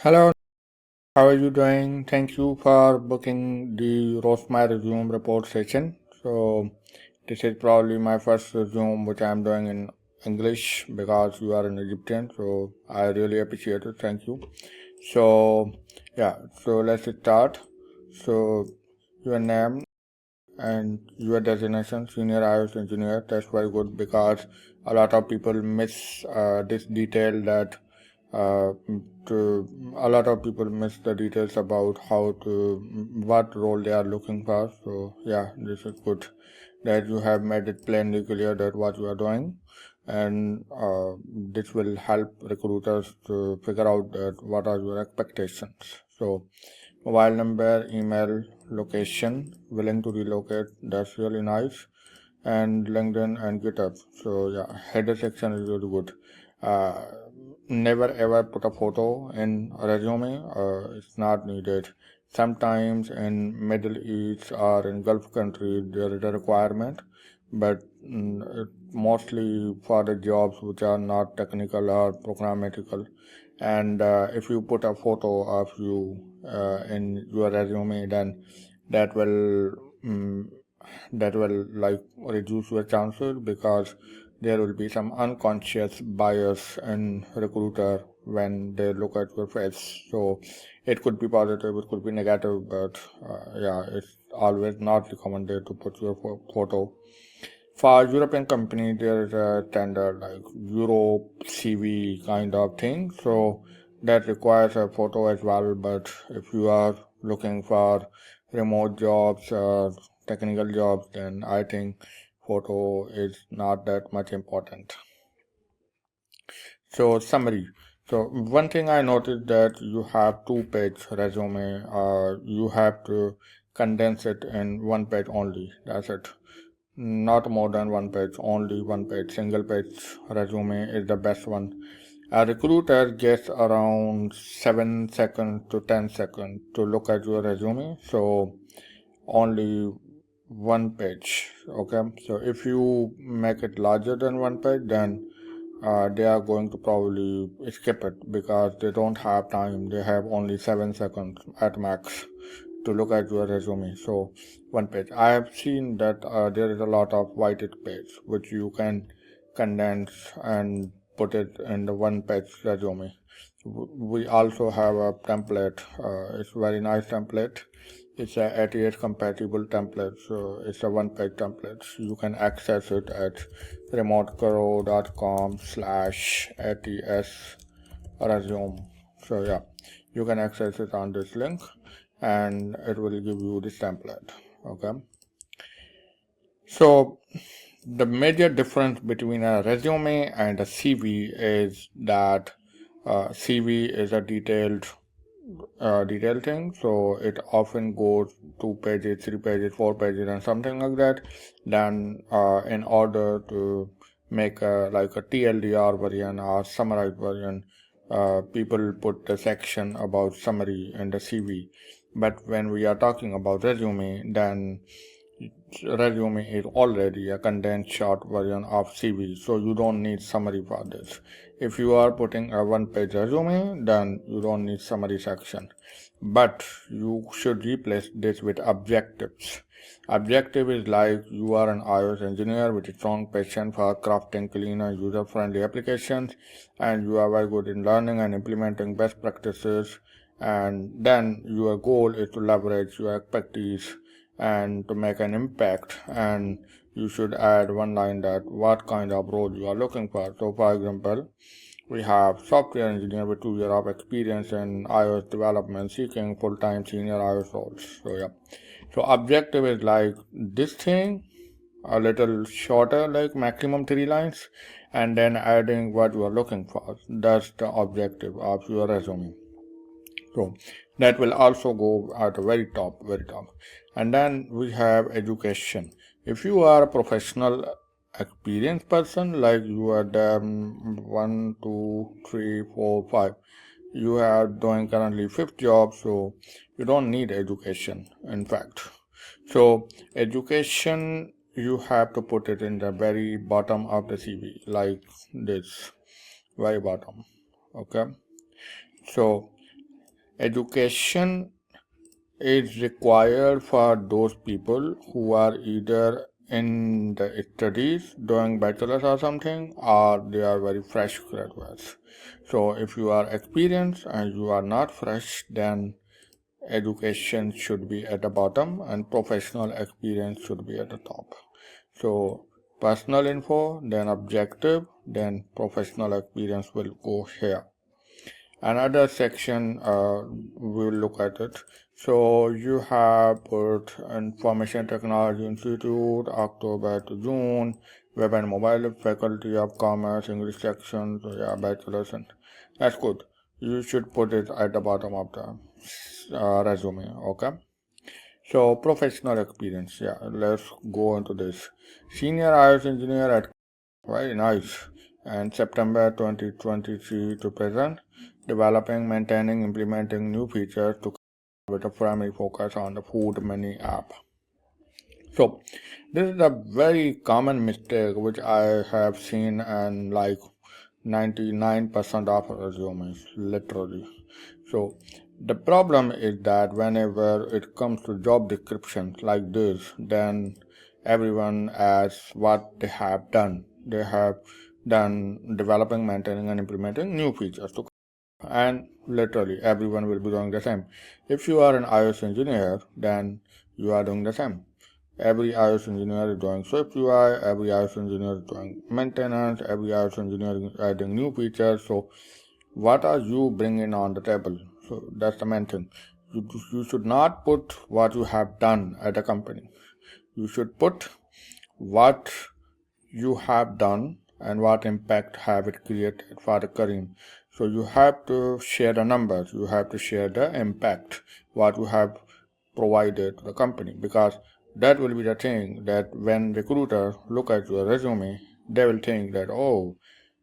Hello, how are you doing? Thank you for booking the Roast My Resume report session. So, this is probably my first resume which I am doing in English because you are an Egyptian. So, I really appreciate it. Thank you. So, so let's start. So, your name and your designation, senior iOS engineer. That's very good because a lot of people miss this detail that uh, a lot of people miss the details about what role they are looking for. So yeah, this is good that you have made it plainly clear that what you are doing, and this will help recruiters to figure out that what are your expectations. So mobile number, email, location, willing to relocate, that's really nice, and LinkedIn and GitHub. So yeah, header section is really good. Uh, Never ever put a photo in a resume. It's not needed. Sometimes in Middle East or in Gulf countries there is a requirement, but mostly for the jobs which are not technical or programmatical. And if you put a photo of you in your resume, then that will mm, that will like reduce your chances because there will be some unconscious bias in recruiter when they look at your face. So it could be positive, it could be negative, but it's always not recommended to put your photo. For European company, there is a standard like Europe CV kind of thing, so that requires a photo as well. But if you are looking for remote jobs or technical jobs, then I think photo is not that much important. So summary. So one thing I noticed that you have two-page resume. You have to condense it in one page only. That's it. Not more than one page, only one page, single page resume is the best one. A recruiter gets around 7 seconds to 10 seconds to look at your resume, so only one page. Okay, so if you make it larger than one page, then they are going to probably skip it because they don't have time. They have only 7 seconds at max to look at your resume. So one page. I have seen that there is a lot of whited page which you can condense and put it in the one page resume. We also have a template. It's very nice template. It's a 88 compatible template, so it's a one-page template. You can access it at remotekaro.com/ats resume. So yeah, you can access it on this link and it will give you this template. Okay, so the major difference between a resume and a CV is that CV is a detailed thing, so it often goes 2 pages, 3 pages, 4 pages, and something like that. Then, in order to make like a TLDR version or summarized version, people put the section about summary in the CV. But when we are talking about resume, then resume is already a condensed short version of CV, so you don't need summary for this. If you are putting a one-page resume, then you don't need summary section. But you should replace this with objectives. Objective is like you are an iOS engineer with a strong passion for crafting clean and user-friendly applications, and you are very good in learning and implementing best practices. And then your goal is to leverage your expertise and to make an impact, and you should add one line that what kind of role you are looking for. So for example, we have software engineer with 2 years of experience in iOS development seeking full-time senior iOS roles. So yeah, so objective is like this thing, a little shorter, like maximum 3 lines, and then adding what you are looking for. That's the objective of your resume. So that will also go at the very top. And then we have education. If you are a professional experienced person, like you are there 1, 2, 3, 4, 5, you are doing currently fifth job, so you don't need education, in fact. So education, you have to put it in the very bottom of the CV, like this, very bottom. Okay, so Education is required for those people who are either in the studies doing bachelor's or something, or they are very fresh graduates. So if you are experienced and you are not fresh, then education should be at the bottom and professional experience should be at the top. So personal info, then objective, then professional experience will go here. Another section, we will look at it. So you have put Information Technology Institute, October to June, Web and Mobile, Faculty of Commerce, English section, so yeah, bachelor's, and that's good. You should put it at the bottom of the resume, okay? So professional experience, yeah, let's go into this. Senior iOS engineer at, very nice, and September 2023 to present, developing, maintaining, implementing new features to with a primary focus on the food menu app. So this is a very common mistake which I have seen and like 99% of resumes, literally. So the problem is that whenever it comes to job descriptions like this, then everyone adds what they have done. They have done developing, maintaining, and implementing new features to, and literally everyone will be doing the same. If you are an iOS engineer, then you are doing the same. Every iOS engineer is doing Swift UI, every iOS engineer is doing maintenance, every iOS engineer is adding new features. So what are you bringing on the table? So that's the main thing. You should not put what you have done at a company. You should put what you have done and what impact have it created for the Karim. So you have to share the numbers, you have to share the impact, what you have provided to the company, because that will be the thing that when recruiter look at your resume, they will think that, oh,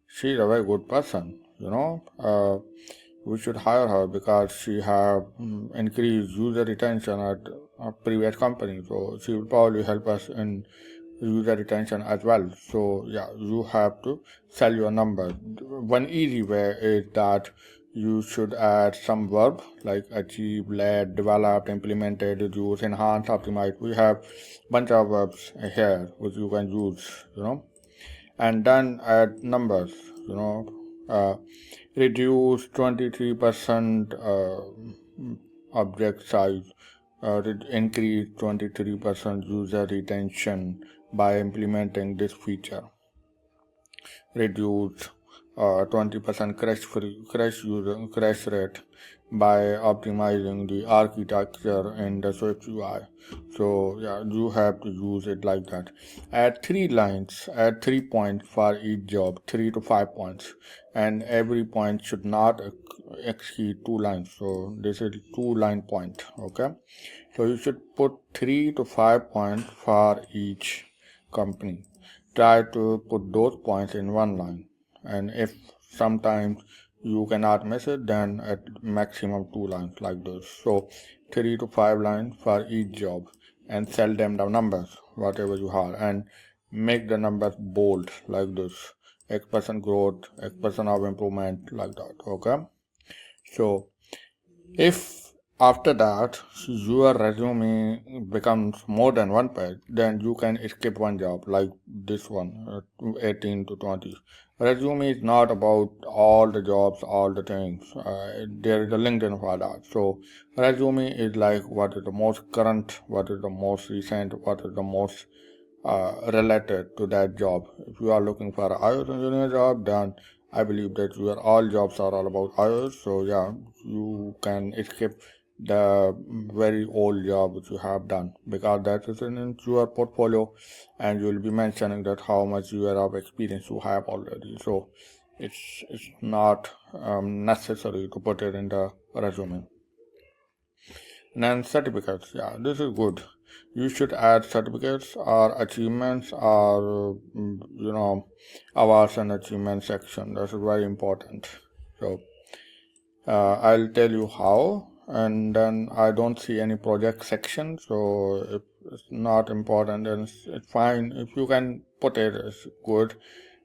she's a very good person, we should hire her because she have increased user retention at a previous company, so she will probably help us in user retention as well. So yeah, you have to sell your numbers. One easy way is that you should add some verb like achieve, led, developed, implemented, reduce, enhance, optimize. We have bunch of verbs here which you can use, and then add numbers, uh, reduce 23% object size, increase 23% user retention by implementing this feature, reduce 20% crash rate by optimizing the architecture in the Swift UI. So yeah, you have to use it like that. Add 3 lines, add 3 points for each job, 3 to 5 points, and every point should not exceed 2 lines. So this is 2-line point, okay? So you should put 3 to 5 points for each company. Try to put those points in one line, and if sometimes you cannot miss it, then at maximum 2 lines like this. So 3 to 5 lines for each job, and sell them the numbers whatever you have, and make the numbers bold like this, X% growth, X% of improvement, like that, okay? So if after that your resume becomes more than one page, then you can skip one job like this one, 18 to 20. Resume is not about all the jobs, all the things. There is a LinkedIn for that. So resume is like what is the most current, what is the most recent, what is the most related to that job. If you are looking for an iOS engineer job, then I believe that your all jobs are all about iOS. So yeah, you can skip the very old job which you have done, because that is in your portfolio, and you will be mentioning that how much year of experience you have already. So it's not necessary to put it in the resume. And then certificates, yeah, this is good. You should add certificates or achievements or awards and achievements section. That's very important. So I'll tell you how, and then I don't see any project section, so if it's not important, then it's fine. If you can put it, it's good.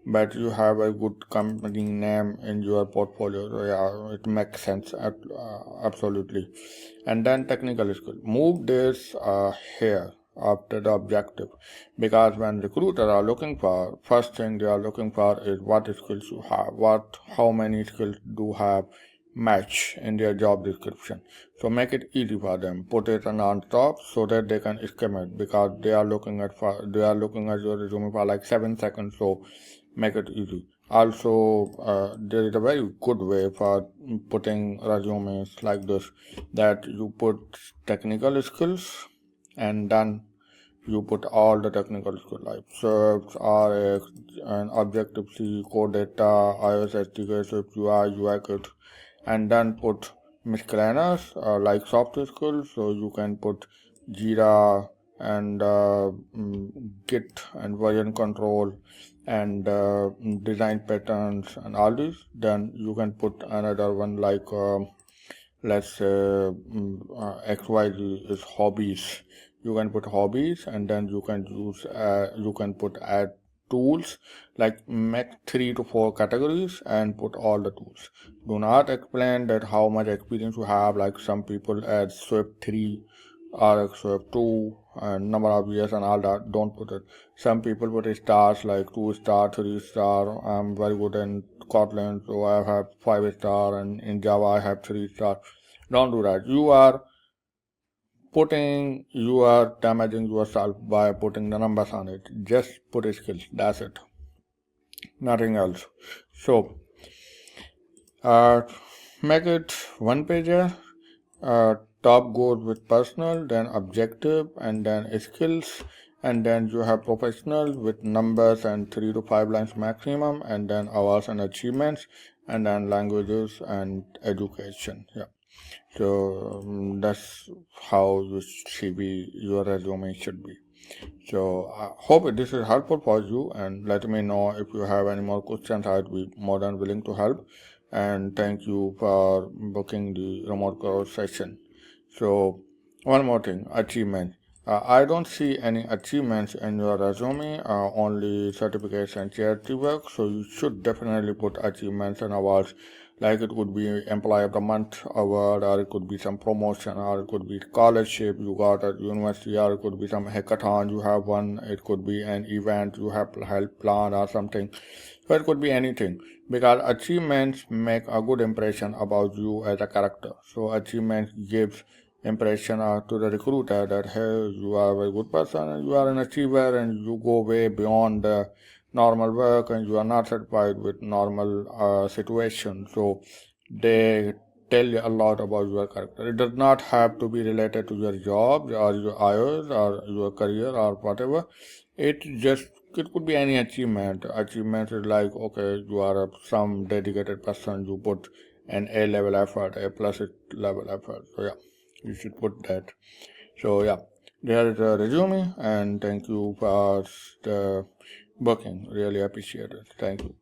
but you have a good company name in your portfolio. So yeah, it makes sense, absolutely. And then technical skill. Move this here after the objective, because when recruiters are looking for, first thing they are looking for is what skills you have, how many skills do have match in their job description. So make it easy for them, put it on top so that they can skim it, because they are looking at your resume for like 7 seconds. So make it easy. Also, there is a very good way for putting resumes like this, that you put technical skills and then you put all the technical skills like SERPs, RX, and Objective-C, Core Data, iOS SDK, Swift UI, UI Kit, and then put miscellaneous like soft skills. So you can put Jira and Git and version control and design patterns and all these. Then you can put another one like let's say XYZ is hobbies. You can put hobbies, and then you can put add tools, like make 3 to 4 categories and put all the tools. Do not explain that how much experience you have, like some people add Swift 3 or Swift 2 and number of years and all that. Don't put it. Some people put stars like 2 star, 3 star. I'm very good in Kotlin, so I have 5 star, and in Java I have 3 star. Don't do that. You are damaging yourself by putting the numbers on it. Just put skills. That's it. Nothing else. So make it one pager. Top goes with personal, then objective, and then skills, and then you have professional with numbers and 3 to 5 lines maximum, and then hours and achievements, and then languages and education. Yeah. So that's how your resume should be. So I hope this is helpful for you, and let me know if you have any more questions. I'd be more than willing to help. And thank you for booking the RemoteKaro session. So one more thing, achievement. I don't see any achievements in your resume, only certificates and charity work. So you should definitely put achievements and awards. Like it could be Employee of the Month award, or it could be some promotion, or it could be scholarship you got at university, or it could be some hackathon you have won. It could be an event you have helped plan or something. So it could be anything, because achievements make a good impression about you as a character. So achievements gives impression to the recruiter that hey, you are a very good person and you are an achiever and you go way beyond the normal work and you are not satisfied with normal situation. So they tell you a lot about your character. It does not have to be related to your job or your iOS or your career or whatever. It could be any achievement. Achievement is like, okay, you are some dedicated person, you put an A level effort, A plus level effort. So yeah, you should put that. So yeah, there is a resume, and thank you for the booking. Really appreciate it. Thank you.